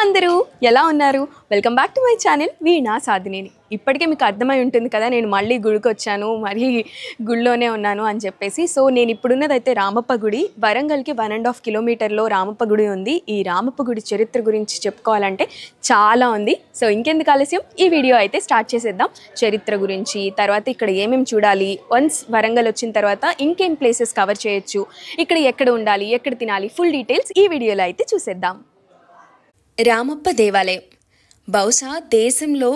అందరూ ఎలా ఉన్నారు? Welcome back to my channel Veena Sadhineni. ఇప్పటికే మీకు అర్థమై ఉంటుంది కదా, నేను మళ్ళీ గుడికి వచ్చాను, మరి గుడిలోనే ఉన్నాను అని చెప్పేసి. సో నేను ఇప్పుడున్నదైతే రామప్ప గుడి. వరంగల్కి 1.5 కిలోమీటర్లో రామప్ప గుడి ఉంది. ఈ రామప్ప గుడి చరిత్ర గురించి చెప్పుకోవాలంటే చాలా ఉంది. సో ఇంకెందుకు ఆలస్యం, ఈ వీడియో అయితే స్టార్ట్ చేసేద్దాం. చరిత్ర గురించి, తర్వాత ఇక్కడ ఏమేమి చూడాలి, వన్స్ వరంగల్ వచ్చిన తర్వాత ఇంకేం ప్లేసెస్ కవర్ చేయొచ్చు, ఇక్కడ ఎక్కడ ఉండాలి, ఎక్కడ తినాలి, ఫుల్ డీటెయిల్స్ ఈ వీడియోలో అయితే చూసేద్దాం. రామప్ప దేవాలయం బహుశా దేశంలో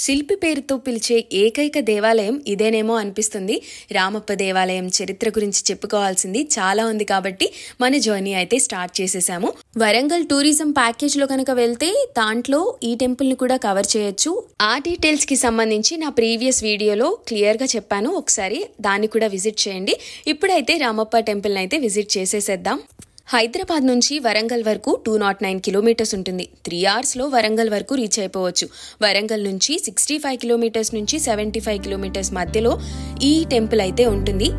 శిల్పి పేరుతో పిలిచే ఏకైక దేవాలయం ఇదేనేమో అనిపిస్తుంది. రామప్ప దేవాలయం చరిత్ర గురించి చెప్పుకోవాల్సింది చాలా ఉంది కాబట్టి మన జర్నీ అయితే స్టార్ట్ చేసేసాము. వరంగల్ టూరిజం ప్యాకేజ్లో కనుక వెళ్తే దాంట్లో ఈ టెంపుల్ని కూడా కవర్ చేయొచ్చు. ఆ డీటెయిల్స్కి సంబంధించి నా ప్రీవియస్ వీడియోలో క్లియర్గా చెప్పాను, ఒకసారి దాన్ని కూడా విజిట్ చేయండి. ఇప్పుడైతే రామప్ప టెంపుల్ని అయితే విజిట్ చేసేసేద్దాం. హైదరాబాద్ నుంచి వరంగల్ వరకు 209 కిలోమీటర్స్ ఉంటుంది. 3 అవర్స్లో వరంగల్ వరకు రీచ్ అయిపోవచ్చు. వరంగల్ నుంచి 65 కిలోమీటర్స్ నుంచి 75 కిలోమీటర్స్ మధ్యలో ఈ టెంపుల్ అయితే ఉంటుంది.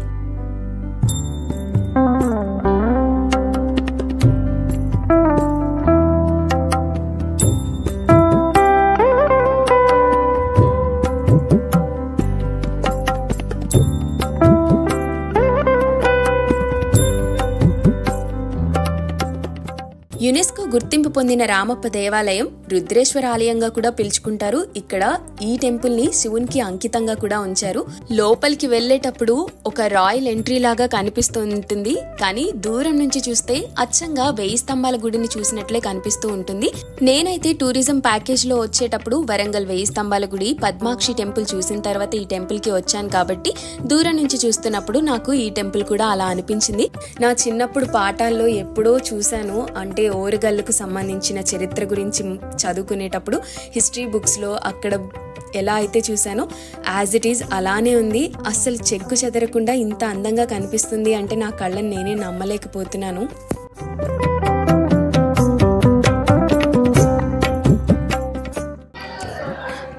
యునెస్కో గుర్తింపు పొందిన రామప్ప దేవాలయం రుద్రేశ్వర ఆలయంగా కూడా పిలుచుకుంటారు. ఇక్కడ ఈ టెంపుల్ ని శివునికి అంకితంగా కూడా ఉంచారు. లోపలికి వెళ్లేటప్పుడు ఒక రాయల్ ఎంట్రీ లాగా కనిపిస్తూ ఉంటుంది, కానీ దూరం నుంచి చూస్తే అచ్చంగా 1000 స్తంభాల గుడిని చూసినట్లే కనిపిస్తూ ఉంటుంది. నేనైతే టూరిజం ప్యాకేజ్ లో వచ్చేటప్పుడు వరంగల్ 1000 స్తంభాల గుడి, పద్మాక్షి టెంపుల్ చూసిన తర్వాత ఈ టెంపుల్ కి వచ్చాను కాబట్టి దూరం నుంచి చూస్తున్నప్పుడు నాకు ఈ టెంపుల్ కూడా అలా అనిపించింది. నా చిన్నప్పుడు పాఠాల్లో ఎప్పుడో చూశాను, అంటే ఓరుగల్లుకు సంబంధించిన చరిత్ర గురించి చదువుకునేటప్పుడు హిస్టరీ బుక్స్లో అక్కడ ఎలా అయితే చూసానో యాజ్ ఇట్ ఈజ్ అలానే ఉంది. అస్సలు చెక్కు చెదరకుండా ఇంత అందంగా కనిపిస్తుంది అంటే నా కళ్ళని నేనే నమ్మలేకపోతున్నాను.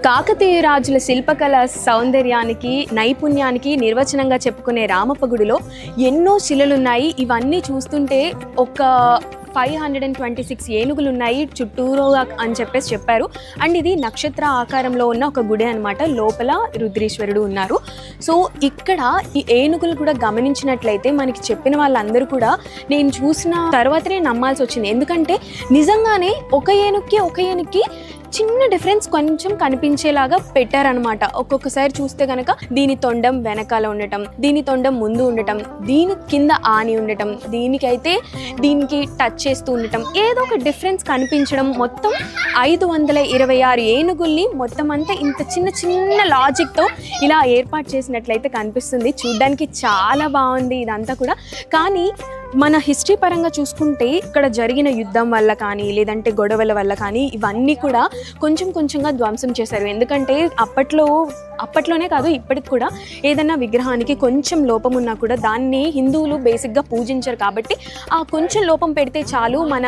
కాకతీయ రాజుల శిల్పకళ సౌందర్యానికి, నైపుణ్యానికి నిర్వచనంగా చెప్పుకునే రామప్ప గుడిలో ఎన్నో శిలలున్నాయి. ఇవన్నీ చూస్తుంటే ఒక 526 ఏనుగులు ఉన్నాయి చుట్టూరుగా అని చెప్పారు. అండ్ ఇది నక్షత్ర ఆకారంలో ఉన్న ఒక గుడి అనమాట. లోపల రుద్రేశ్వరుడు ఉన్నారు. సో ఇక్కడ ఈ ఏనుగులు కూడా గమనించినట్లయితే మనకి చెప్పిన వాళ్ళందరూ కూడా నేను చూసిన తర్వాతనే నమ్మాల్సి వచ్చింది. ఎందుకంటే నిజంగానే ఒక ఏనుగుకి చిన్న డిఫరెన్స్ కొంచెం కనిపించేలాగా పెట్టారనమాట. ఒక్కొక్కసారి చూస్తే కనుక దీని తొండం వెనకాల ఉండటం, దీని తొండం ముందు ఉండటం, దీని కింద ఆని ఉండటం, దీనికి టచ్ చేస్తూ ఉండటం, ఏదో ఒక డిఫరెన్స్ కనిపించడం. మొత్తం 526 ఏనుగుల్ని మొత్తం అంతా ఇంత చిన్న లాజిక్తో ఇలా ఏర్పాటు చేసినట్లయితే కనిపిస్తుంది. చూడ్డానికి చాలా బాగుంది ఇదంతా కూడా. కానీ మన హిస్టరీ పరంగా చూసుకుంటే ఇక్కడ జరిగిన యుద్ధం వల్ల కానీ, లేదంటే గొడవల వల్ల కానీ ఇవన్నీ కూడా కొంచెంగా ధ్వంసం చేశారు. ఎందుకంటే అప్పట్లోనే కాదు ఇప్పటికి కూడా ఏదైనా విగ్రహానికి కొంచెం లోపం ఉన్నా కూడా దాన్ని హిందువులు బేసిక్గా పూజించరు. కాబట్టి ఆ కొంచెం లోపం పెడితే చాలు, మన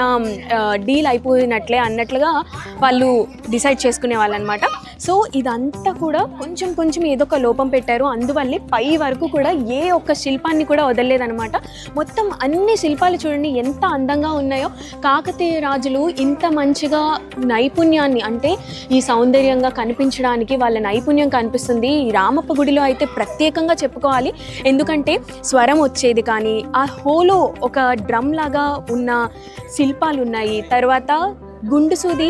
డీల్ అయిపోయినట్లే అన్నట్లుగా వాళ్ళు డిసైడ్ చేసుకునే వాళ్ళు అనమాట. సో ఇదంతా కూడా కొంచెం ఏదో ఒక లోపం పెట్టారు. అందువల్లే పై వరకు కూడా ఏ ఒక్క శిల్పాన్ని కూడా వదలలేదనమాట. మొత్తం అన్ని శిల్పాలు చూడండి ఎంత అందంగా ఉన్నాయో. కాకతీయ రాజులు ఇంత మంచిగా నైపుణ్యాన్ని, అంటే ఈ సౌందర్యంగా కనిపించడానికి వాళ్ళ నైపుణ్యం కనిపిస్తుంది. ఈ రామప్ప గుడిలో అయితే ప్రత్యేకంగా చెప్పుకోవాలి. ఎందుకంటే స్వరం వచ్చేది కానీ, ఆ హోలో ఒక డ్రమ్ లాగా ఉన్న శిల్పాలు ఉన్నాయి. తర్వాత గుండు సూది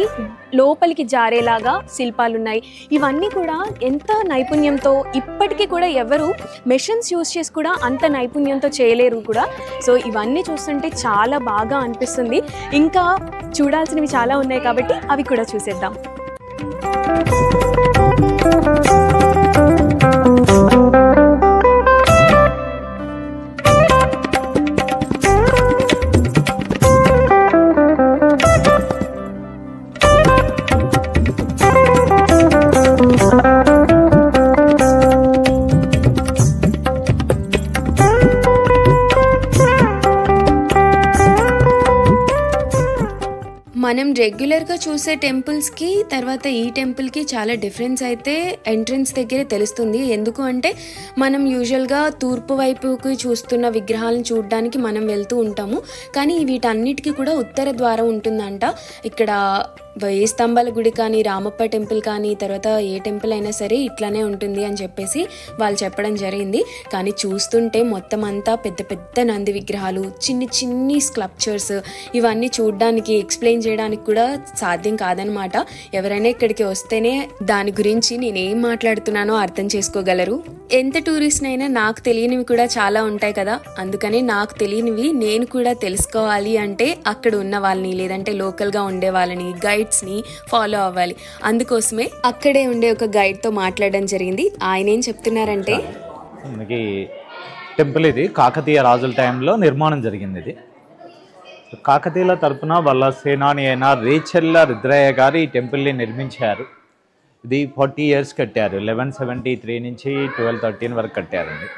లోపలికి జారేలాగా శిల్పాలు ఉన్నాయి. ఇవన్నీ కూడా ఎంత నైపుణ్యంతో, ఇప్పటికీ కూడా ఎవరు మెషిన్స్ యూజ్ చేసి కూడా అంత నైపుణ్యంతో చేయలేరు కూడా. సో ఇవన్నీ చూస్తుంటే చాలా బాగా అనిపిస్తుంది. ఇంకా చూడాల్సినవి చాలా ఉన్నాయి కాబట్టి అవి కూడా చూసేద్దాం. మనం రెగ్యులర్గా చూసే టెంపుల్స్కి తర్వాత ఈ టెంపుల్కి చాలా డిఫరెన్స్ అయితే ఎంట్రన్స్ దగ్గరే తెలుస్తుంది. ఎందుకు అంటే మనం యూజువల్గా తూర్పు వైపుకి చూస్తున్న విగ్రహాలను చూడడానికి మనం వెళ్తూ ఉంటాము, కానీ వీటన్నిటికీ కూడా ఉత్తర ద్వారం ఉంటుందంట. ఇక్కడ వెయ్యి స్తంభాల గుడి కానీ, రామప్ప టెంపుల్ కానీ, తర్వాత ఏ టెంపుల్ అయినా సరే ఇట్లానే ఉంటుంది అని చెప్పేసి వాళ్ళు చెప్పడం జరిగింది. కానీ చూస్తుంటే మొత్తం అంతా పెద్ద పెద్ద నంది విగ్రహాలు, చిన్ని చిన్ని స్కల్ప్చర్స్, ఇవన్నీ చూడడానికి ఎక్స్ప్లెయిన్ చేయడానికి కూడా సాధ్యం కాదనమాట. ఎవరైనా ఇక్కడికి వస్తేనే దాని గురించి నేనేం మాట్లాడుతున్నానో అర్థం చేసుకోగలరు. ఎంత టూరిస్ట్ అయినా నాకు తెలియనివి కూడా చాలా ఉంటాయి కదా, అందుకని నాకు తెలియనివి నేను కూడా తెలుసుకోవాలి అంటే అక్కడ ఉన్న వాళ్ళని లేదంటే లోకల్గా ఉండే వాళ్ళని గైడ్స్ని ఫాలో అవ్వాలి. అందుకోసమే అక్కడే ఉండే ఒక గైడ్తో మాట్లాడడం జరిగింది. ఆయన ఏం చెప్తున్నారంటే, మనకి టెంపుల్ ఇది కాకతీయ రాజుల టైంలో నిర్మాణం జరిగింది. ఇది కాకతీయుల తరఫున వాళ్ళ సేనాని అయిన రేచెల్ల రుద్రయ్య గారు ఈ టెంపుల్ని నిర్మించారు. ఇది 40 years కట్టారు. 1173 నుంచి 1213 వరకు కట్టారండి.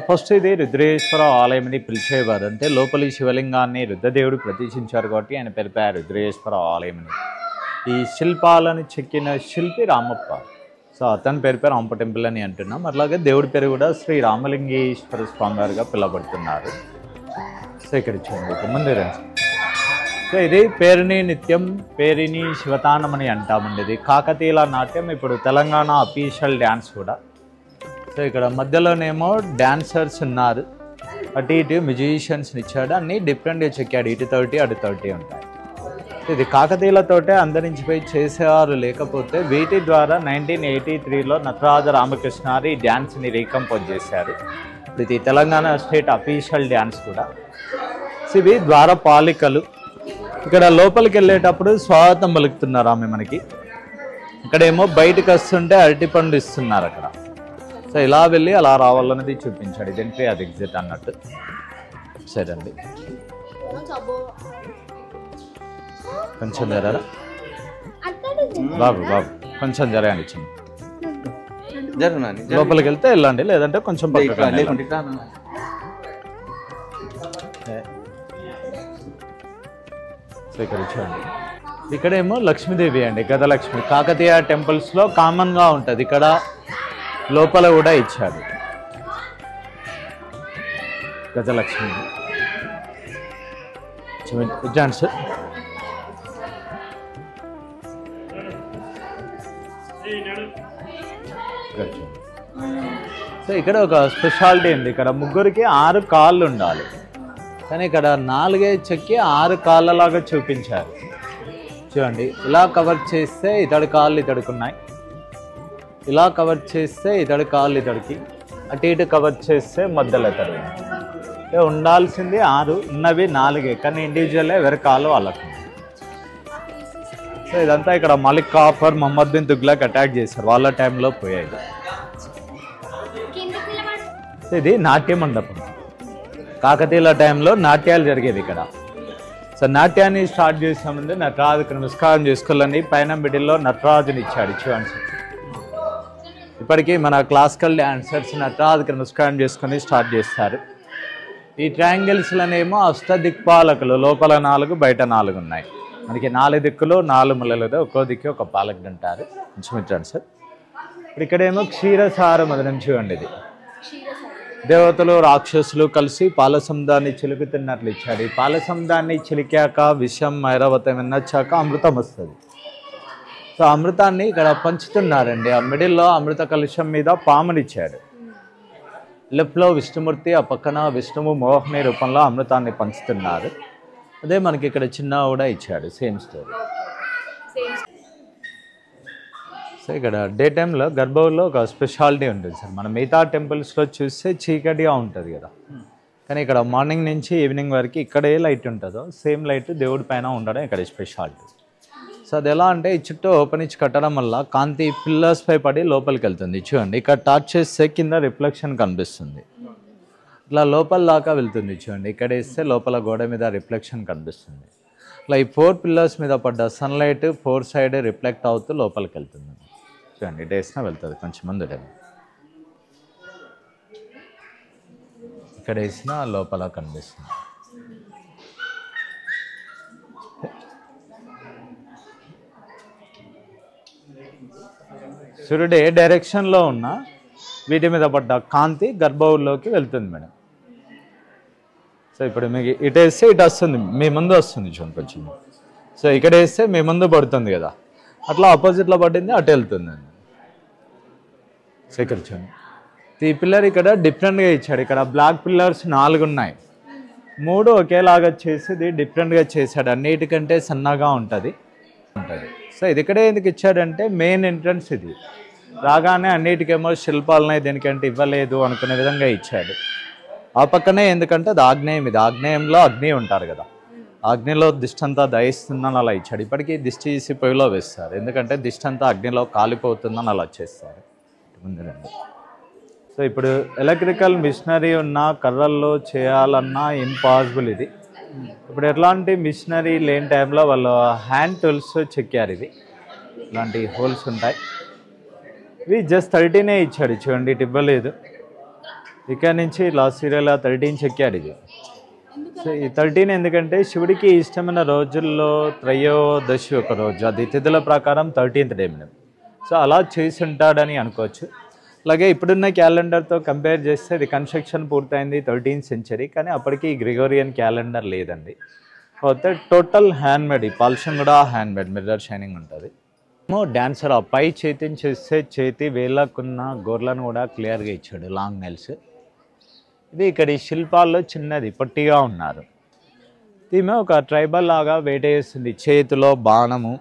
ఫస్ట్ ఇది రుద్రేశ్వర ఆలయం అని పిలిచేవారు. అంటే లోపలి శివలింగాన్ని రుద్రదేవుడు ప్రతిష్ఠించారు కాబట్టి ఆయన పేరు రుద్రేశ్వర ఆలయం అని. ఈ శిల్పాలను చెక్కిన శిల్పి రామప్ప, సో అతని పేరు రామప్ప టెంపుల్ అని అంటున్నాం. అలాగే దేవుడి పేరు కూడా శ్రీ రామలింగేశ్వర స్వామి వారిగా పిలువబడుతున్నారు. సో ఇక్కడ చూడండి ముందు రండి. సో ఇది పేరుని నిత్యం పేరిని శివతానం అని అంటామండి. ఇది కాకతీయుల నాట్యం, ఇప్పుడు తెలంగాణ అఫీషియల్ డ్యాన్స్ కూడా. సో ఇక్కడ మధ్యలోనేమో డాన్సర్స్ ఉన్నారు, అటు ఇటు మ్యూజిషియన్స్ని ఇచ్చాడు. అన్నీ డిఫరెంట్గా చెక్కాడు, ఇటు 30 అటు 30 ఉంటాయి. ఇది కాకతీయులతోటే అందరించిపోయి చేసేవారు లేకపోతే వీటి ద్వారా 1983లో నటరాజ రామకృష్ణారి ఈ డ్యాన్స్ని రీకంపోజ్ చేశారు. ఇది తెలంగాణ స్టేట్ అఫీషియల్ డ్యాన్స్ కూడా. ఇవి ద్వారపాలికలు. ఇక్కడ లోపలికి వెళ్ళేటప్పుడు స్వాగతం పలుకుతున్నారు ఆమె మనకి. ఇక్కడేమో బయటకు వస్తుంటే అరటి పండు ఇస్తున్నారు అక్కడ. సో ఇలా వెళ్ళి అలా రావాలన్నది చూపించాడు. ఇది ఎంట్రీ, అది ఎగ్జిట్ అన్నట్టు. సరే అండి, కొంచెం జరరా బాబు బాబు, కొంచెం జరగండి చిన్న. లోపలికి వెళ్తే వెళ్ళండి, లేదంటే కొంచెం పక్కకి. సో ఇక్కడ చూడండి, ఇక్కడేమో లక్ష్మీదేవి అండి, గజలక్ష్మి. కాకతీయ టెంపుల్స్లో కామన్గా ఉంటుంది, ఇక్కడ లోపల కూడా ఇచ్చాడు గజలక్ష్మి. చూడండి సార్, సో ఇక్కడ ఒక స్పెషాలిటీ ఉంది. ఇక్కడ ముగ్గురికి 6 కాళ్ళు ఉండాలి, కానీ ఇక్కడ 4 చెక్కి 6 కాళ్ళలాగా చూపించారు. చూడండి, ఇలా కవర్ చేస్తే ఇతడి కాళ్ళు ఇతడుకున్నాయి, ఇలా కవర్ చేస్తే ఇతడి కాళ్ళు ఇతడికి, అటు ఇటు కవర్ చేస్తే మధ్యలో ఇతడు. ఉండాల్సింది 6, ఉన్నవి 4, కానీ ఇండివిజువల్ ఎవరి కాళ్ళు వాళ్ళకు. సో ఇదంతా ఇక్కడ మలిక్ కాఫర్, మొహమ్మద్ బిన్ తుగ్లక్ అటాక్ చేశారు, వాళ్ళ టైంలో పోయాయి. సో ఇది నాట్య మండపం. కాకతీయుల టైంలో నాట్యాలు జరిగేవి ఇక్కడ. సో నాట్యాన్ని స్టార్ట్ చేసే ముందు నటరాజుకి నమస్కారం చేసుకోవాలని పైన మిడిల్లో నటరాజుని ఇచ్చాడు. చూడండి, ఇప్పటికీ మన క్లాసికల్ డాన్సర్స్ నటరాజుకి నమస్కారం చేసుకొని స్టార్ట్ చేస్తారు. ఈ ట్రయాంగిల్స్లోనేమో అష్టదిక్పాలకులు, లోపల 4 బయట 4 ఉన్నాయి. మనకి 4 దిక్కులు 4 ముళ్ళలు, ఒక్కో దిక్కు ఒక పాలకుడు అంటారు. చూపించండి సార్. ఇక్కడేమో క్షీరసార మదనం. చూడండి, ఇది దేవతలు రాక్షసులు కలిసి పాలసముద్రాన్ని చిలుకుతున్నట్లు ఇచ్చాడు. ఈ పాలసముద్రాన్ని చిలికాక విషం ఐరావతం విన్నచ్చాక అమృతం వస్తుంది. సో అమృతాన్ని ఇక్కడ పంచుతున్నారండి. ఆ మిడిల్లో అమృత కలుషం మీద పామునిచ్చాడు. లెఫ్ట్లో విష్ణుమూర్తి, ఆ పక్కన విష్ణువు మోహిని రూపంలో అమృతాన్ని పంచుతున్నారు. అదే మనకి ఇక్కడ చిన్న కూడా ఇచ్చాడు, సేమ్ స్టోరీ. సో ఇక్కడ డే టైంలో గర్భంలో ఒక స్పెషాలిటీ ఉంటుంది సార్. మన మిగతా టెంపుల్స్లో చూస్తే చీకటిగా ఉంటుంది కదా, కానీ ఇక్కడ మార్నింగ్ నుంచి ఈవినింగ్ వరకు ఇక్కడ ఏ లైట్ ఉంటుందో సేమ్ లైట్ దేవుడి పైన ఉండడం ఇక్కడ స్పెషాలిటీ. సో అది ఎలా అంటే ఈ చుట్టూ ఓపెన్ ఇచ్చి కట్టడం వల్ల కాంతి పిల్లర్స్ పై పడి లోపలికి వెళ్తుంది. చూడండి, ఇక్కడ టార్చ్ చేస్తే కింద రిఫ్లెక్షన్ కనిపిస్తుంది, ఇట్లా లోపల దాకా వెళ్తుంది. చూడండి, ఇక్కడ వేస్తే లోపల గోడ మీద రిఫ్లెక్షన్ కనిపిస్తుంది. ఇట్లా ఈ 4 పిల్లర్స్ మీద పడ్డ సన్లైట్ 4 సైడ్ రిఫ్లెక్ట్ అవుతూ లోపలికి వెళ్తుంది. చూడండి, ఇటు వేసినా వెళ్తుంది, కొంచెం ముందు ఇక్కడ వేసినా లోపల కనిపిస్తుంది. సూర్యుడు ఏ డైరెక్షన్లో ఉన్నా వీటి మీద పడ్డ కాంతి గర్భగుడిలోకి వెళ్తుంది మేడం. సో ఇప్పుడు మీకు ఇటు వేస్తే ఇటు వస్తుంది, మీ ముందు వస్తుంది చూడండి కొంచెం. సో ఇక్కడ వేస్తే మీ ముందు పడుతుంది కదా, అట్లా ఆపోజిట్లో పడింది అటు వెళ్తుందండి. సో ఇక్కడ చూడండి, ఈ పిల్లర్ ఇక్కడ డిఫరెంట్గా ఇచ్చాడు. ఇక్కడ బ్లాక్ పిల్లర్స్ 4 ఉన్నాయి, 3 ఒకేలాగా చేసి డిఫరెంట్గా చేశాడు. అన్నిటికంటే సన్నగా ఉంటుంది. సో ఇది ఇక్కడే ఎందుకు ఇచ్చాడంటే మెయిన్ ఎంట్రన్స్ ఇది. రాగానే అన్నిటికేమో శిల్పాలనే దేనికంటే ఇవ్వలేదు అనుకునే విధంగా ఇచ్చాడు. ఆ పక్కనే ఎందుకంటే అది ఆగ్నేయం, ఇది ఆగ్నేయంలో అగ్ని ఉంటారు కదా, అగ్నిలో దిష్టి అంతా దయిస్తుందని అలా ఇచ్చాడు. ఇప్పటికీ దిష్టి తీసి పొయ్యిలో వేస్తారు, ఎందుకంటే దిష్టి అంతా అగ్నిలో కాలిపోతుందని అలా చేస్తారు. సో ఇప్పుడు ఎలక్ట్రికల్ మిషనరీ ఉన్న కర్రల్లో చేయాలన్నా ఇంపాసిబుల్ ఇది. ఇప్పుడు ఎట్లాంటి మిషనరీ లేని టైంలో వాళ్ళు హ్యాండ్ టూల్స్ చెక్కారు. ఇది ఇలాంటి హోల్స్ ఉంటాయి. ఇవి జస్ట్ 13 ఇచ్చాడు చూడండి, ఇటు ఇవ్వలేదు. ఇక్కడ నుంచి లాస్ట్ సీరియల్ 13 చెక్కాడు ఇది. సో ఈ 13 ఎందుకంటే శివుడికి ఇష్టమైన రోజుల్లో త్రయోదశి ఒక రోజు, అది తిథుల ప్రకారం 13th డే మేడం. సో అలా చేసి ఉంటాడని అనుకోవచ్చు. అలాగే ఇప్పుడున్న క్యాలెండర్తో కంపేర్ చేస్తే ఇది కన్స్ట్రక్షన్ పూర్తయింది 13th century, కానీ అప్పటికి గ్రిగోరియన్ క్యాలెండర్ లేదండి. కాకపోతే టోటల్ హ్యాండ్మేడ్, ఈ పాలిషింగ్ కూడా హ్యాండ్మేడ్, మిర్రర్ షైనింగ్ ఉంటుంది. డాన్సర్ ఆ పై చేతిని చేస్తే చేతి వేళ్ళకున్న గోర్లను కూడా క్లియర్గా ఇచ్చాడు, లాంగ్ నెల్స్. ఇది ఇక్కడ ఈ శిల్పాల్లో చిన్నది పొట్టిగా ఉన్నారు. ఈమె ఒక ట్రైబల్ లాగా వేటేస్తుంది, చేతిలో బాణము,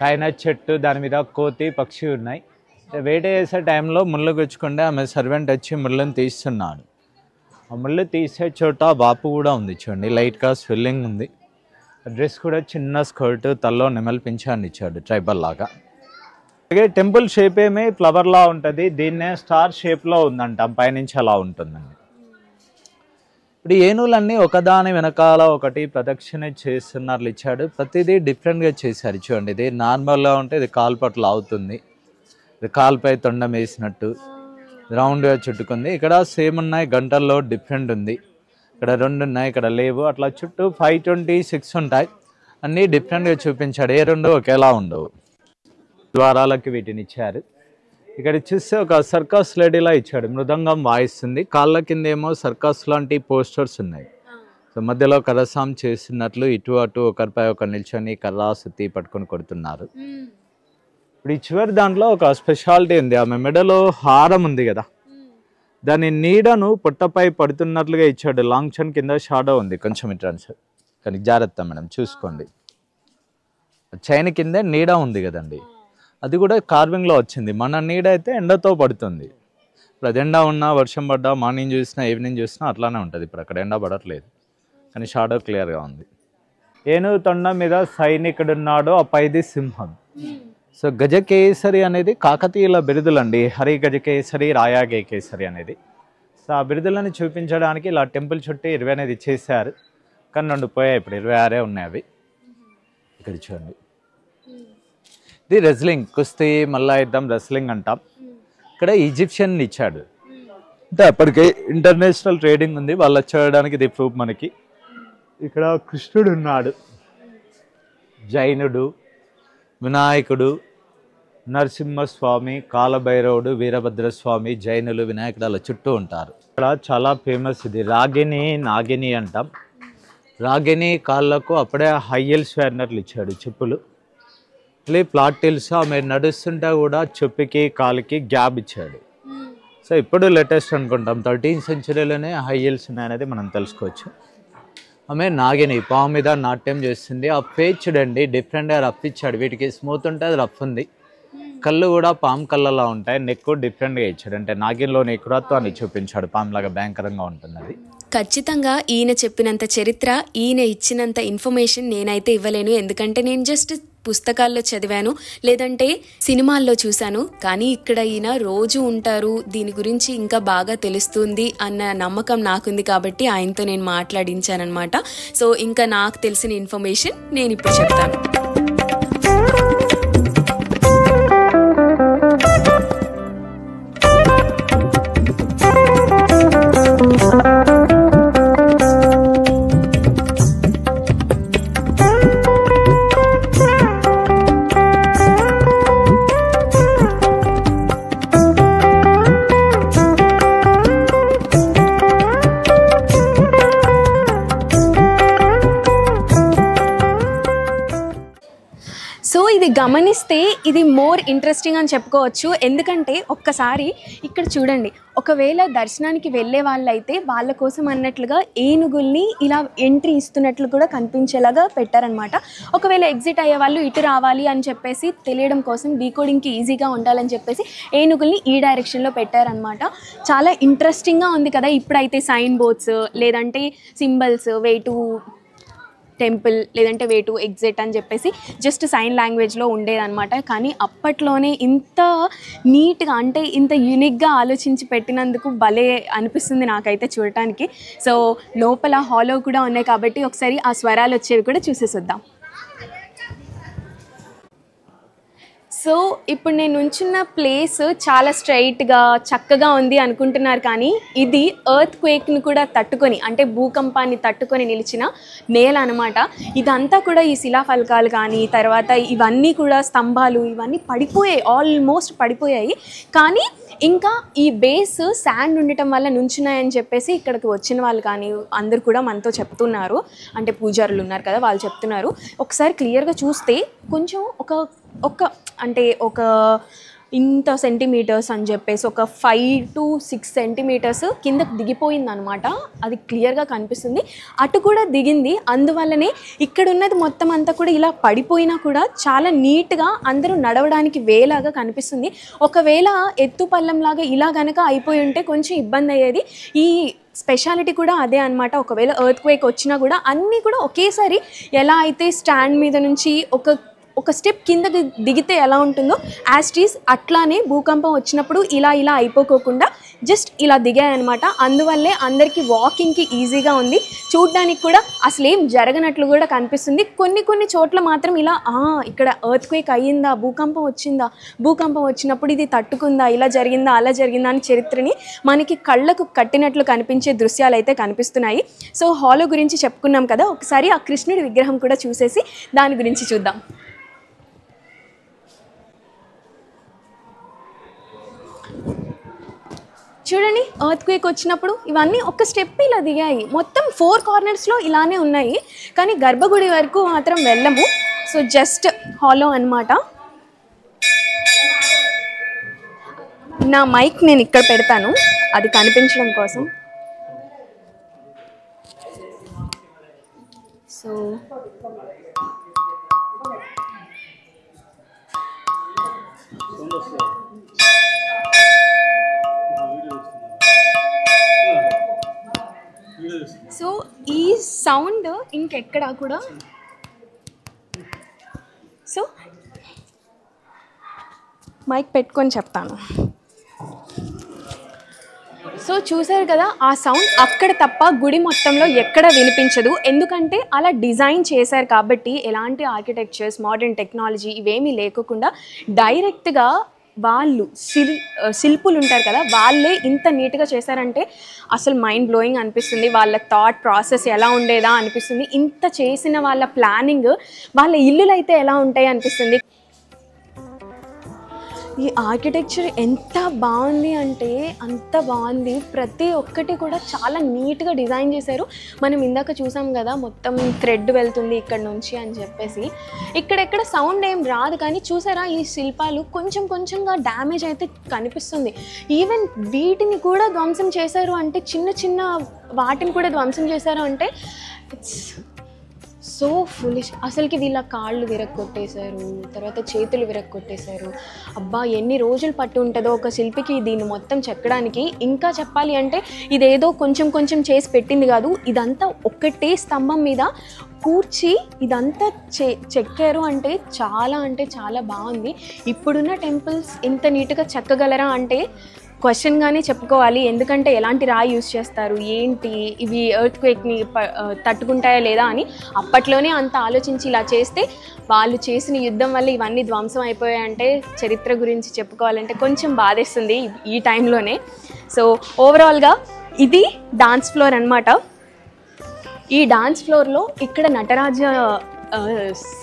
పైన చెట్టు, దాని మీద కోతి పక్షి ఉన్నాయి. వేట చేసే టైంలో ముళ్ళు గుచ్చుకుంటే ఆమె సర్వెంట్ వచ్చి ముళ్ళని తీస్తున్నాడు. ఆ ముళ్ళు తీసే చోట బాపు కూడా ఉంది చూడండి, లైట్గా స్వెల్లింగ్ ఉంది. డ్రెస్ కూడా చిన్న స్కర్ట్, తల్లో నెమలి పింఛాన్ని ఇచ్చాడు ట్రైబల్ లాగా. అలాగే టెంపుల్ షేప్ ఏమీ ఫ్లవర్లా ఉంటుంది, దీన్నే స్టార్ షేప్లో ఉందంట, పైనుంచి అలా ఉంటుందండి. ఇప్పుడు ఏనుగులన్నీ ఒకదాని వెనకాల ఒకటి ప్రదక్షిణ చేస్తున్నట్లు ఇచ్చాడు. ప్రతిదీ డిఫరెంట్గా చేశారు చూడండి. ఇది నార్మల్గా ఉంటే ఇది కాలు పట్ల అవుతుంది, ఇది కాలుపై తొండం వేసినట్టు రౌండ్గా చుట్టుకుంది. ఇక్కడ సేమ్ ఉన్నాయి, గంటల్లో డిఫరెంట్ ఉంది. ఇక్కడ 2 ఉన్నాయి, ఇక్కడ లేవు. అట్లా చుట్టూ 526 ఉంటాయి, అన్నీ డిఫరెంట్గా చూపించాడు. ఏ 2 ఒకేలా ఉండవు. ద్వారాలకి వీటిని ఇచ్చారు. ఇక్కడ చూస్తే ఒక సర్కస్ లేడీలా ఇచ్చాడు, మృదంగం వాయిస్తుంది. కాళ్ళ కింద ఏమో సర్కస్ లాంటి పోస్టర్స్ ఉన్నాయి. సో మధ్యలో కరసాం చేస్తున్నట్లు ఇటు అటు ఒకరిపై ఒకరు నిల్చొని కర్రా సుత్తి పట్టుకొని కొడుతున్నారు. ఇప్పుడు ఈ చివరి దాంట్లో ఒక స్పెషాలిటీ ఉంది. ఆమె మెడలో హారం ఉంది కదా, దాని నీడను పొట్టపై పడుతున్నట్లుగా ఇచ్చాడు. లాంగ్ చన్ కింద షాడో ఉంది కొంచెం ఇట్రాన్స్, కానీ జాగ్రత్త మేడం చూసుకోండి. చైన్ కింద నీడ ఉంది కదండి, అది కూడా కార్వింగ్లో వచ్చింది. మన నీడ అయితే ఎండతో పడుతుంది. ఇప్పుడు అది ఎండ ఉన్నా వర్షం పడ్డా మార్నింగ్ చూసినా ఈవినింగ్ చూసినా అట్లానే ఉంటుంది. ఇప్పుడు అక్కడ ఎండ పడట్లేదు, కానీ షాడో క్లియర్గా ఉంది. ఏనుగు తొండం మీద సైనికుడున్నాడు, ఆ పైది సింహం. సో గజకేసరి అనేది కాకతీయుల బిరుదులండి, హరి గజకేసరి, రాయాగే కేసరి అనేది. సో ఆ బిరుదులను చూపించడానికి ఇలా టెంపుల్ చుట్టూ 25 చేశారు, కానీ 2 పోయాయి, ఇప్పుడు 26 ఉన్నాయి అవి. ఇక్కడ చూడండి, ఇది రెజ్లింగ్, కుస్తీ మల్లాయుద్ధం రెజ్లింగ్ అంటాం. ఇక్కడ ఈజిప్షియన్ ఇచ్చాడు, అంటే అప్పటికే ఇంటర్నేషనల్ ట్రేడింగ్ ఉంది, వాళ్ళు వచ్చేయడానికి ఇది ప్రూఫ్ మనకి. ఇక్కడ కృష్ణుడు ఉన్నాడు, జైనుడు, వినాయకుడు, నరసింహస్వామి, కాలభైరవుడు, వీరభద్రస్వామి, జైనులు, వినాయకుడు అలా చుట్టూ ఉంటారు. ఇక్కడ చాలా ఫేమస్ ఇది రాగిని, నాగిని అంటాం. రాగిని కాళ్ళకు అప్పుడే హై హీల్స్ వేర్నర్లు ఇచ్చాడు, చెప్పులు. మళ్ళీ ప్లాటిల్స్ ఆమె నడుస్తుంటే కూడా చెప్పుకి కాలుకి గ్యాప్ ఇచ్చాడు. సో ఇప్పుడు లేటెస్ట్ అనుకుంటాం, 13th centuryలోనే హై హీల్స్ ఉన్నాయనేది మనం తెలుసుకోవచ్చు. ఆమె నాగిని పాము మీద నాట్యం చేస్తుంది. ఆ పేజ్ చూడండి డిఫరెంట్గా రఫ్ ఇచ్చాడు, వీటికి స్మూత్ ఉంటే అది రఫ్ ఉంది. కళ్ళు కూడా పాము కళ్ళలా ఉంటాయి, నెక్ డిఫరెంట్గా ఇచ్చాడు, అంటే నాగిన్లోని ఎక్కువత్వాన్ని చూపించాడు, పాములాగా భయంకరంగా ఉంటుంది అది. ఖచ్చితంగా ఈయన చెప్పినంత చరిత్ర, ఈయన ఇచ్చినంత ఇన్ఫర్మేషన్ నేనైతే ఇవ్వలేను, ఎందుకంటే నేను జస్ట్ పుస్తకాల్లో చదివాను, లేదంటే సినిమాల్లో చూశాను. కానీ ఇక్కడ ఈయన రోజు ఉంటారు, దీని గురించి ఇంకా బాగా తెలుస్తుంది అన్న నమ్మకం నాకుంది, కాబట్టి ఆయనతో నేను మాట్లాడించానమాట. సో ఇంకా నాకు తెలిసిన ఇన్ఫర్మేషన్ నేను ఇప్పుడు చెప్తాను. ఇది గమనిస్తే ఇది మోర్ ఇంట్రెస్టింగ్ అని చెప్పుకోవచ్చు. ఎందుకంటే ఒక్కసారి ఇక్కడ చూడండి, ఒకవేళ దర్శనానికి వెళ్ళే వాళ్ళైతే వాళ్ళ కోసం అన్నట్లుగా ఏనుగుల్ని ఇలా ఎంట్రీ ఇస్తున్నట్లు కూడా కనిపించేలాగా పెట్టారనమాట. ఒకవేళ ఎగ్జిట్ అయ్యే వాళ్ళు ఇటు రావాలి అని చెప్పేసి తెలియడం కోసం, డీకోడింగ్కి ఈజీగా ఉండాలని చెప్పేసి ఏనుగుల్ని ఈ డైరెక్షన్లో పెట్టారనమాట. చాలా ఇంట్రెస్టింగ్గా ఉంది కదా. ఇప్పుడైతే సైన్ బోర్డ్స్ లేదంటే సింబల్స్, వే టు టెంపుల్ లేదంటే వే టు ఎగ్జిట్ అని చెప్పేసి జస్ట్ సైన్ లాంగ్వేజ్లో ఉండేదన్నమాట. కానీ అప్పట్లోనే ఇంత నీట్గా అంటే ఇంత యూనిక్గా ఆలోచించి పెట్టినందుకు భలే అనిపిస్తుంది నాకైతే చూడటానికి. సో లోపల హాలో కూడా ఉన్నాయి కాబట్టి ఒకసారి ఆ స్వరాలు వచ్చేవి కూడా చూసేసొద్దాం. సో ఇప్పుడు నేను ఉంచున్న ప్లేస్ చాలా స్ట్రైట్గా చక్కగా ఉంది అనుకుంటున్నారు, కానీ ఇది ఎర్త్ క్వేక్ని కూడా తట్టుకొని అంటే భూకంపాన్ని తట్టుకొని నిలిచిన నేల అనమాట. ఇదంతా కూడా ఈ శిలాఫలకాలు కానీ తర్వాత ఇవన్నీ కూడా స్తంభాలు ఇవన్నీ పడిపోయాయి, ఆల్మోస్ట్ పడిపోయాయి. కానీ ఇంకా ఈ బేస్ శాండ్ ఉండటం వల్ల నుంచున్నాయని చెప్పేసి ఇక్కడికి వచ్చిన వాళ్ళు కానీ అందరు కూడా మనతో చెప్తున్నారు. అంటే పూజారులు ఉన్నారు కదా, వాళ్ళు చెప్తున్నారు. ఒకసారి క్లియర్గా చూస్తే కొంచెం అంటే ఒక ఇంత సెంటీమీటర్స్ అని చెప్పేసి ఒక 5 to 6 సెంటీమీటర్స్ కిందకు దిగిపోయింది అనమాట. అది క్లియర్గా కనిపిస్తుంది. అటు కూడా దిగింది. అందువల్లనే ఇక్కడ ఉన్నది మొత్తం అంతా కూడా ఇలా పడిపోయినా కూడా చాలా నీట్గా అందరూ నడవడానికి వేలాగా కనిపిస్తుంది. ఒకవేళ ఎత్తు పల్లంలాగా ఇలా గనక అయిపోయి ఉంటే కొంచెం ఇబ్బంది అయ్యేది. ఈ స్పెషాలిటీ కూడా అదే అనమాట. ఒకవేళ ఎర్త్ క్వేక్ వచ్చినా కూడా అన్నీ కూడా ఒకేసారి ఎలా అయితే స్టాండ్ మీద నుంచి ఒక స్టెప్ కిందకి దిగితే ఎలా ఉంటుందో యాస్టీస్ అట్లానే భూకంపం వచ్చినప్పుడు ఇలా అయిపోకోకుండా జస్ట్ ఇలా దిగాయన్నమాట. అందువల్లే అందరికీ వాకింగ్కి ఈజీగా ఉంది. చూడ్డానికి కూడా అసలు ఏం జరగనట్లు కూడా కనిపిస్తుంది. కొన్ని చోట్ల మాత్రం ఇలా ఇక్కడ ఎర్త్ క్వేక్ అయ్యిందా, భూకంపం వచ్చిందా, భూకంపం వచ్చినప్పుడు ఇది తట్టుకుందా, ఇలా జరిగిందా అలా జరిగిందా అని చరిత్రని మనకి కళ్ళకు కట్టినట్లు కనిపించే దృశ్యాలు అయితే కనిపిస్తున్నాయి. సో హాలో గురించి చెప్పుకున్నాం కదా, ఒకసారి ఆ కృష్ణుడి విగ్రహం కూడా చూసేసి దాని గురించి చూద్దాం. చూడండి, ఎర్త్ క్వేక్ వచ్చినప్పుడు ఇవన్నీ ఒక స్టెప్ ఇలా దిగాయి. మొత్తం 4 కార్నర్స్లో ఇలానే ఉన్నాయి. కానీ గర్భగుడి వరకు మాత్రం వెళ్ళము. సో జస్ట్ హాలో అన్నమాట. నా మైక్ నేను ఇక్కడ పెడతాను, అది కనిపించడం కోసం. సో సో ఈ సౌండ్ ఇంకెక్కడా కూడా సో మైక్ పెట్టుకొని చెప్తాను. సో చూసారు కదా, ఆ సౌండ్ అక్కడ తప్ప గుడి మొత్తంలో ఎక్కడ వినిపించదు. ఎందుకంటే అలా డిజైన్ చేశారు కాబట్టి ఎలాంటి ఆర్కిటెక్చర్స్, మోడర్న్ టెక్నాలజీ ఇవేమీ లేకుండా డైరెక్ట్గా వాళ్ళు శిల్పులు ఉంటారు కదా, వాళ్ళే ఇంత నీట్గా చేశారంటే అసలు మైండ్ బ్లోయింగ్ అనిపిస్తుంది. వాళ్ళ థాట్ ప్రాసెస్ ఎలా ఉండేదా అనిపిస్తుంది. ఇంత చేసిన వాళ్ళ ప్లానింగ్, వాళ్ళ ఇల్లులు అయితే ఎలా ఉంటాయి అనిపిస్తుంది. ఈ ఆర్కిటెక్చర్ ఎంత బాగుంది అంటే అంత బాగుంది. ప్రతి ఒక్కటి కూడా చాలా నీట్గా డిజైన్ చేశారు. మనం ఇందాక చూసాం కదా, మొత్తం థ్రెడ్ వెళ్తుంది ఇక్కడ నుంచి అని చెప్పేసి. ఇక్కడెక్కడ సౌండ్ ఏం రాదు, కానీ చూసారా ఈ శిల్పాలు కొంచెంగా డ్యామేజ్ అయితే కనిపిస్తుంది. ఈవెన్ వీటిని కూడా ధ్వంసం చేశారు అంటే, చిన్న వాటిని కూడా ధ్వంసం చేశారు అంటే ఇట్స్ సో ఫులిష్. అసలుకి వీళ్ళ కాళ్ళు విరగొట్టేశారు, తర్వాత చేతులు విరగొట్టేశారు. అబ్బా, ఎన్ని రోజులు పట్టు ఉంటుందో ఒక శిల్పికి దీన్ని మొత్తం చెక్కడానికి. ఇంకా చెప్పాలి అంటే ఇదేదో కొంచెం చేసి పెట్టింది కాదు, ఇదంతా ఒక్కటే స్తంభం మీద కూర్చి ఇదంతా చెక్కారు అంటే చాలా బాగుంది. ఇప్పుడున్న టెంపుల్స్ ఇంత నీట్గా చెక్కగలరా అంటే క్వశ్చన్గానే చెప్పుకోవాలి. ఎందుకంటే ఎలాంటి రాయి యూజ్ చేస్తారు, ఏంటి, ఇవి ఎర్త్ క్వేక్ని తట్టుకుంటాయా లేదా అని అప్పట్లోనే అంత ఆలోచించి ఇలా చేస్తే, వాళ్ళు చేసిన యుద్ధం వల్ల ఇవన్నీ ధ్వంసం అయిపోయాయంటే చరిత్ర గురించి చెప్పుకోవాలంటే కొంచెం బాధేస్తుంది ఈ టైంలోనే. సో ఓవరాల్గా ఇది డాన్స్ ఫ్లోర్ అన్నమాట. ఈ డాన్స్ ఫ్లోర్లో ఇక్కడ నటరాజ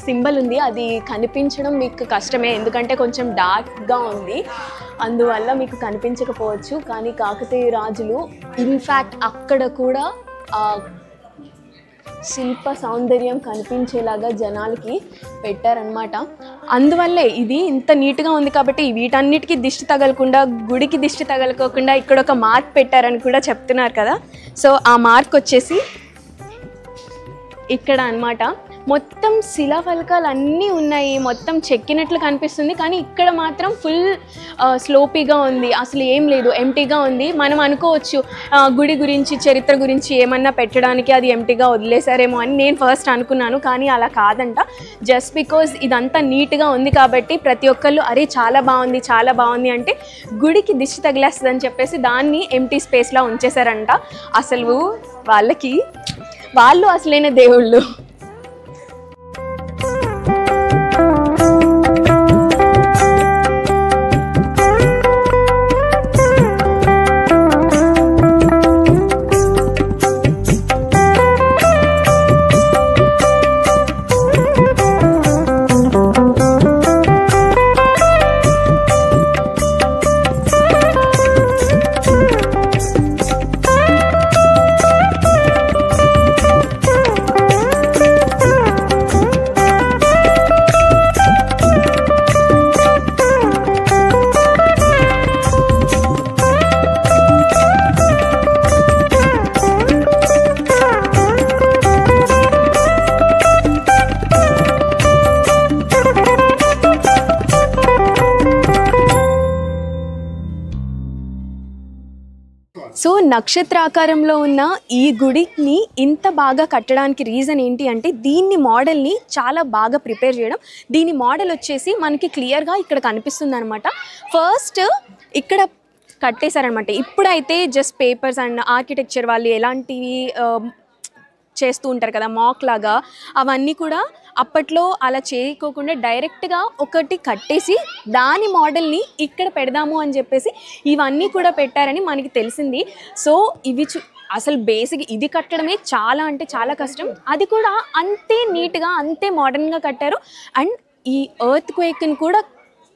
సింబల్ ఉంది. అది కనిపించడం మీకు కష్టమే, ఎందుకంటే కొంచెం డార్క్గా ఉంది, అందువల్ల మీకు కనిపించకపోవచ్చు. కానీ కాకతీయ రాజులు ఇన్ఫ్యాక్ట్ అక్కడ కూడా శిల్ప సౌందర్యం కనిపించేలాగా జనాలకి పెట్టారనమాట. అందువల్లే ఇది ఇంత నీట్గా ఉంది కాబట్టి వీటన్నిటికీ దిష్టి తగలకుండా, గుడికి దిష్టి తగలకోకుండా ఇక్కడ ఒక మార్క్ పెట్టారని కూడా చెప్తున్నారు కదా. సో ఆ మార్క్ వచ్చేసి ఇక్కడ అన్నమాట. మొత్తం శిలాఫలకాలు అన్నీ ఉన్నాయి, మొత్తం చెక్కినట్లు కనిపిస్తుంది. కానీ ఇక్కడ మాత్రం ఫుల్ స్లోపీగా ఉంది, అసలు ఏం లేదు, ఎంటీగా ఉంది. మనం అనుకోవచ్చు గుడి గురించి, చరిత్ర గురించి ఏమన్నా పెట్టడానికి అది ఎంటీగా వదిలేశారేమో అని నేను ఫస్ట్ అనుకున్నాను. కానీ అలా కాదంట. జస్ట్ బికాజ్ ఇదంతా నీట్గా ఉంది కాబట్టి ప్రతి ఒక్కళ్ళు అరే చాలా బాగుంది, చాలా బాగుంది అంటే గుడికి దిష్టి తగిలేస్తుంది అని చెప్పేసి దాన్ని ఎంటీ స్పేస్లో ఉంచేశారంట. అసలు వాళ్ళు అసలైన దేవుళ్ళు. సో నక్షత్రాకారంలో ఉన్న ఈ గుడిని ఇంత బాగా కట్టడానికి రీజన్ ఏంటి అంటే దీన్ని మోడల్ని చాలా బాగా ప్రిపేర్ చేయడం. దీని మోడల్ వచ్చేసి మనకి క్లియర్గా ఇక్కడ కనిపిస్తుంది అనమాట. ఫస్ట్ ఇక్కడ కట్టేశారనమాట. ఇప్పుడైతే జస్ట్ పేపర్స్ అండ్ ఆర్కిటెక్చర్ వాళ్ళు ఎలాంటివి చేస్తూ ఉంటారు కదా మాక్ లాగా, అవన్నీ కూడా అప్పట్లో అలా చేయకోకుండా డైరెక్ట్గా ఒకటి కట్టేసి దాని మోడల్ని ఇక్కడ పెడదాము అని చెప్పేసి ఇవన్నీ కూడా పెట్టారని మనకి తెలిసింది. సో ఇవి అసలు బేసిక్ ఇది కట్టడమే చాలా అంటే చాలా కష్టం. అది కూడా అంతే నీట్గా అంతే మోడర్న్గా కట్టారు. అండ్ ఈ ఎర్త్ క్వేక్ని కూడా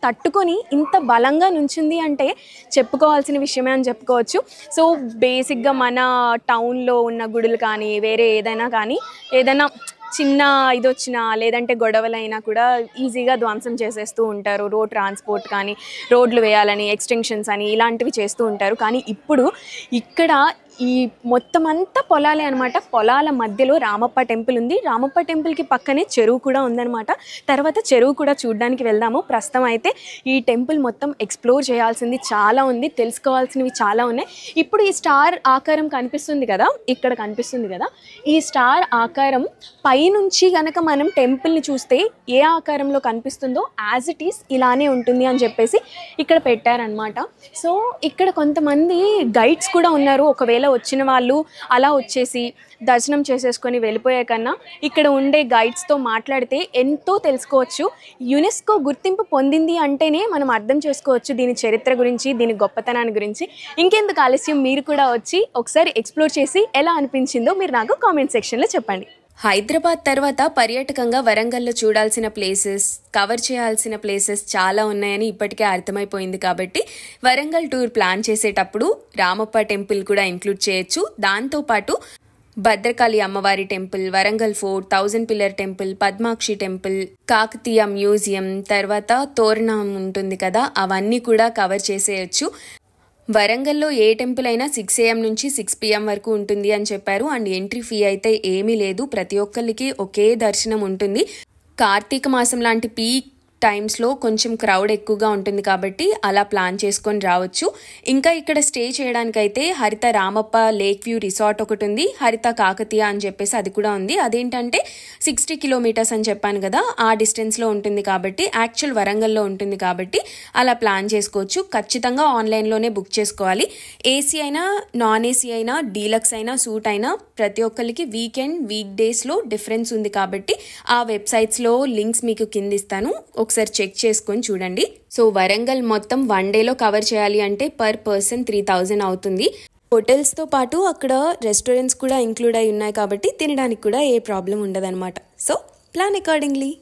తట్టుకొని ఇంత బలంగా నుంచింది అంటే చెప్పుకోవాల్సిన విషయమే అని చెప్పుకోవచ్చు. సో బేసిక్గా మన టౌన్లో ఉన్న గుడులు కానీ వేరే ఏదైనా కానీ ఏదైనా చిన్న ఇది వచ్చినా లేదంటే గొడవలైనా కూడా ఈజీగా ధ్వంసం చేసేస్తూ ఉంటారు. రోడ్ ట్రాన్స్పోర్ట్ కానీ రోడ్లు వేయాలని ఎక్స్టెన్షన్స్ అని ఇలాంటివి చేస్తూ ఉంటారు. కానీ ఇప్పుడు ఇక్కడ ఈ మొత్తం అంతా పొలాలే అనమాట. పొలాల మధ్యలో రామప్ప టెంపుల్ ఉంది. రామప్ప టెంపుల్కి పక్కనే చెరువు కూడా ఉందన్నమాట. తర్వాత చెరువు కూడా చూడడానికి వెళ్దాము. ప్రస్తుతం అయితే ఈ టెంపుల్ మొత్తం ఎక్స్ప్లోర్ చేయాల్సింది చాలా ఉంది, తెలుసుకోవాల్సినవి చాలా ఉన్నాయి. ఇప్పుడు ఈ స్టార్ ఆకారం కనిపిస్తుంది కదా, ఇక్కడ కనిపిస్తుంది కదా, ఈ స్టార్ ఆకారం పైనుంచి కనుక మనం టెంపుల్ని చూస్తే ఏ ఆకారంలో కనిపిస్తుందో యాజ్ ఇట్ ఈస్ ఇలానే ఉంటుంది అని చెప్పేసి ఇక్కడ పెట్టారనమాట. సో ఇక్కడ కొంతమంది గైడ్స్ కూడా ఉన్నారు. ఒకవేళ వచ్చిన వాళ్ళు అలా వచ్చేసి దర్శనం చేసేసుకొని వెళ్ళిపోయే కన్నా ఇక్కడ ఉండే గైడ్స్తో మాట్లాడితే ఎంతో తెలుసుకోవచ్చు. యునెస్కో గుర్తింపు పొందింది అంటేనే మనం అర్థం చేసుకోవచ్చు దీని చరిత్ర గురించి, దీని గొప్పతనాన్ని గురించి. ఇంకెందుకు ఆలస్యం, మీరు కూడా వచ్చి ఒకసారి ఎక్స్ప్లోర్ చేసి ఎలా అనిపించిందో మీరు నాకు కామెంట్ సెక్షన్లో చెప్పండి. హైదరాబాద్ తర్వాత పర్యాటకంగా వరంగల్లో చూడాల్సిన ప్లేసెస్, కవర్ చేయాల్సిన ప్లేసెస్ చాలా ఉన్నాయని ఇప్పటికే అర్థమైపోయింది. కాబట్టి వరంగల్ టూర్ ప్లాన్ చేసేటప్పుడు రామప్ప టెంపుల్ కూడా ఇంక్లూడ్ చేయొచ్చు. దాంతోపాటు భద్రకాళి అమ్మవారి temple, Warangal fort, 1000 pillar temple, Padmakshi temple, Kakatiya museum, తర్వాత తోరణం ఉంటుంది కదా, అవన్నీ కూడా కవర్ చేసేయచ్చు. వరంగల్లో ఏ టెంపుల్ అయినా 6 AM నుంచి 6 PM వరకు ఉంటుంది అని చెప్పారు. అండ్ ఎంట్రీ ఫీ అయితే ఏమీ లేదు, ప్రతి ఒక్కరికి ఒకే దర్శనం ఉంటుంది. కార్తీక మాసం లాంటి పీక్ టైమ్స్లో కొంచెం క్రౌడ్ ఎక్కువగా ఉంటుంది కాబట్టి అలా ప్లాన్ చేసుకొని రావచ్చు. ఇంకా ఇక్కడ స్టే చేయడానికైతే హరిత రామప్ప లేక్ వ్యూ రిసార్ట్ ఒకటి ఉంది, హరిత కాకతీయ అని చెప్పేసి అది కూడా ఉంది. అదేంటంటే 60 కిలోమీటర్స్ అని చెప్పాను కదా, ఆ డిస్టెన్స్లో ఉంటుంది కాబట్టి యాక్చువల్ వరంగల్లో ఉంటుంది కాబట్టి అలా ప్లాన్ చేసుకోవచ్చు. ఖచ్చితంగా ఆన్లైన్లోనే బుక్ చేసుకోవాలి. ఏసీ అయినా నాన్ ఏసీ అయినా డీలక్స్ అయినా సూట్ అయినా ప్రతి ఒక్కరికి వీకెండ్ వీక్ డేస్లో డిఫరెన్స్ ఉంది కాబట్టి ఆ వెబ్సైట్స్లో లింక్స్ మీకు కింద ఇస్తాను, ఒకసారి చెక్ చేసుకొని చూడండి. సో వరంగల్ మొత్తం 1 డేలో కవర్ చేయాలి అంటే పర్ పర్సన్ 3000 అవుతుంది. హోటల్స్తో పాటు అక్కడ రెస్టారెంట్స్ కూడా ఇంక్లూడ్ అయి ఉన్నాయి కాబట్టి తినడానికి కూడా ఏ ప్రాబ్లం ఉండదన్నమాట. So plan accordingly.